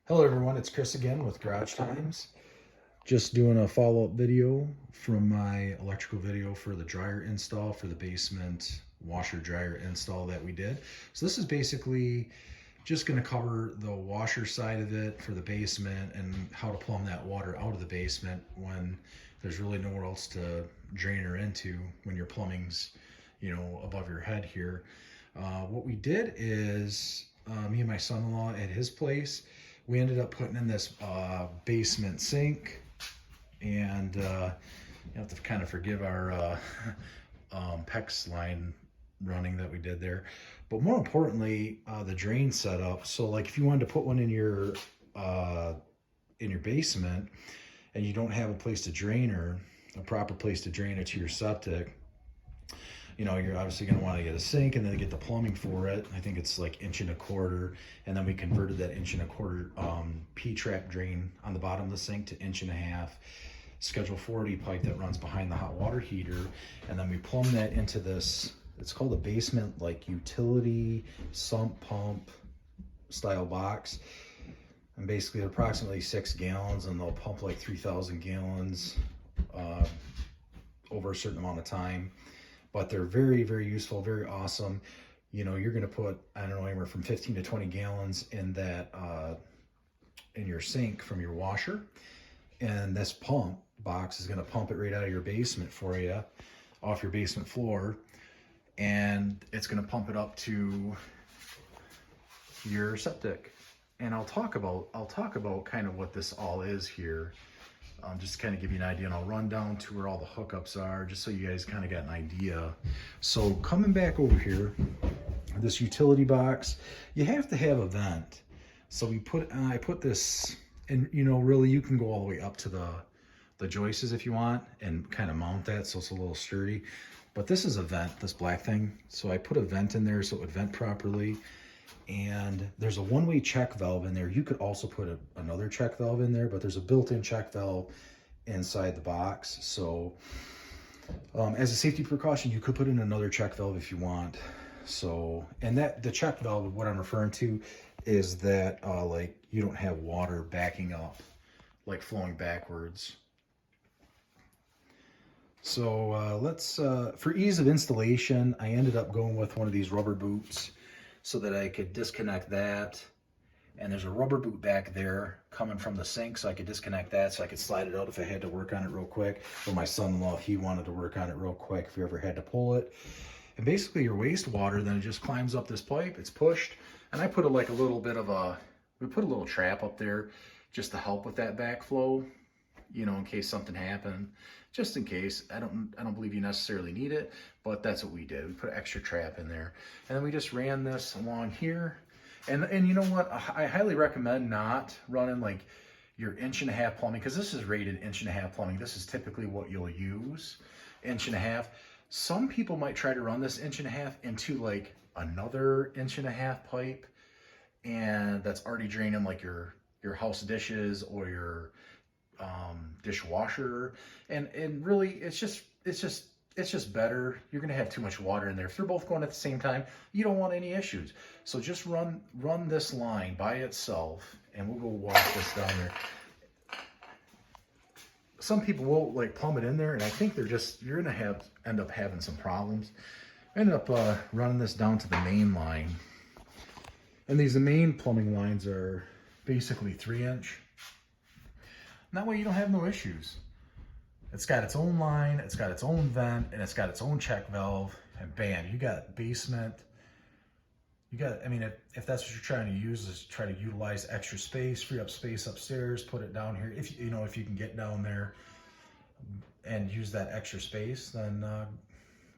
Hello everyone, it's Chris again with Garage Times. Just doing a follow-up video from my electrical video for the dryer install for the basement washer dryer install that we did. So this is basically just going to cover the washer side of it for the basement and how to plumb that water out of the basement when there's really nowhere else to drain her into when your plumbing's, above your head here. What we did is me and my son-in-law at his place, we ended up putting in this basement sink, and you have to kind of forgive our PEX line running that we did there. But more importantly, the drain setup. So like if you wanted to put one in your basement and you don't have a place to drain her, a proper place to drain it to your septic, you're obviously going to want to get a sink and then get the plumbing for it. I think it's like 1.25 inches. And then we converted that 1.25 inch P-trap drain on the bottom of the sink to 1.5 inches Schedule 40 pipe that runs behind the hot water heater. And then we plumb that into this, it's called a basement like utility sump pump style box. And basically approximately 6 gallons, and they'll pump like 3,000 gallons over a certain amount of time. But they're very, very useful, very awesome. You're going to put, I don't know, anywhere from 15 to 20 gallons in that, in your sink from your washer. And this pump box is going to pump it right out of your basement for you, off your basement floor. And it's going to pump it up to your septic. And I'll talk about kind of what this all is here. Just to kind of give you an idea, and I'll run down to where all the hookups are just so you guys kind of got an idea. So coming back over here, this utility box, you have to have a vent. So I put this, and really you can go all the way up to the joists if you want and kind of mount that so it's a little sturdy. But this is a vent, this black thing. So I put a vent in there so it would vent properly. And there's a one-way check valve in there. You could also put another check valve in there, but there's a built-in check valve inside the box. So as a safety precaution, you could put in another check valve if you want. So, and the check valve, what I'm referring to is that like you don't have water backing up, like flowing backwards. So let's, for ease of installation, I ended up going with one of these rubber boots, so that I could disconnect that. And there's a rubber boot back there coming from the sink, so I could disconnect that so I could slide it out if I had to work on it real quick. Or my son-in-law, if he wanted to work on it real quick, if we ever had to pull it. And basically your wastewater, then it just climbs up this pipe, it's pushed. And I put we put a little trap up there just to help with that backflow, in case something happened. Just in case. I don't believe you necessarily need it, but that's what we did. We put an extra trap in there, and then we just ran this along here. And you know what? I highly recommend not running like your 1.5 inch plumbing, because this is rated 1.5 inch plumbing. This is typically what you'll use, 1.5 inch. Some people might try to run this 1.5 inch into like another 1.5 inch pipe, and that's already draining like your house dishes or your dishwasher, and really it's just better. You're gonna have too much water in there. If they're both going at the same time, you don't want any issues. So just run this line by itself, and we'll go wash this down there. Some people will like plumb it in there, and I think you're gonna end up having some problems. I ended up running this down to the main line, and the main plumbing lines are basically 3 inch. That way you don't have no issues. It's got its own line, it's got its own vent, and it's got its own check valve, and bam, you got basement. I mean, if that's what you're trying to use, is try to utilize extra space, free up space upstairs, put it down here. If you can get down there and use that extra space, then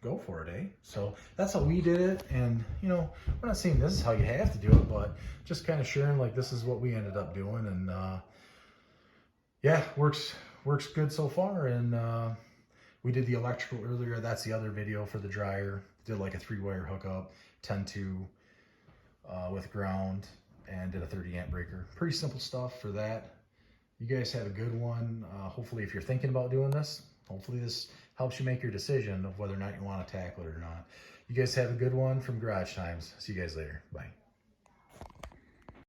go for it, eh? So that's how we did it. And we're not saying this is how you have to do it, but just kind of sharing like this is what we ended up doing. And yeah, works good so far. And we did the electrical earlier. That's the other video for the dryer. Did like a 3-wire hookup, 10-2 with ground, and did a 30 amp breaker. Pretty simple stuff for that. You guys have a good one. Hopefully, if you're thinking about doing this, hopefully this helps you make your decision of whether or not you want to tackle it or not. You guys have a good one from Garage Times. See you guys later. Bye.